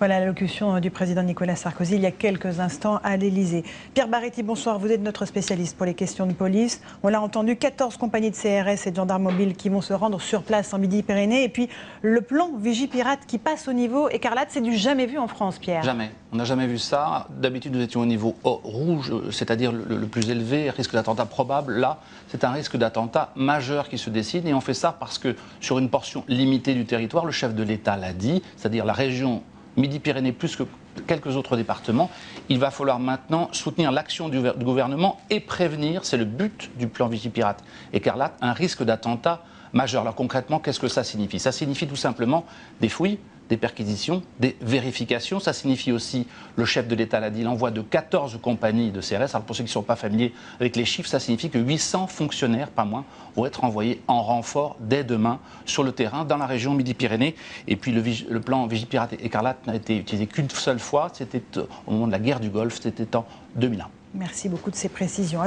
Voilà l'allocution du président Nicolas Sarkozy il y a quelques instants à l'Élysée. Pierre Baretti, bonsoir. Vous êtes notre spécialiste pour les questions de police. On l'a entendu, 14 compagnies de CRS et de gendarmes mobiles qui vont se rendre sur place en Midi-Pyrénées. Et puis le plan Vigipirate qui passe au niveau écarlate, c'est du jamais vu en France, Pierre. Jamais. On n'a jamais vu ça. D'habitude, nous étions au niveau rouge, c'est-à-dire le plus élevé, risque d'attentat probable. Là, c'est un risque d'attentat majeur qui se dessine. Et on fait ça parce que sur une portion limitée du territoire, le chef de l'État l'a dit, c'est-à-dire la région Midi-Pyrénées plus que quelques autres départements, il va falloir maintenant soutenir l'action du gouvernement et prévenir, c'est le but du plan Vigipirate écarlate, un risque d'attentat majeur. Alors concrètement, qu'est-ce que ça signifie? Ça signifie tout simplement des fouilles, des perquisitions, des vérifications. Ça signifie aussi, le chef de l'État l'a dit, l'envoi de 14 compagnies de CRS. Alors pour ceux qui ne sont pas familiers avec les chiffres, ça signifie que 800 fonctionnaires, pas moins, vont être envoyés en renfort dès demain sur le terrain dans la région Midi-Pyrénées. Et puis le plan Vigipirate écarlate n'a été utilisé qu'une seule fois, c'était au moment de la guerre du Golfe, c'était en 2001. Merci beaucoup de ces précisions.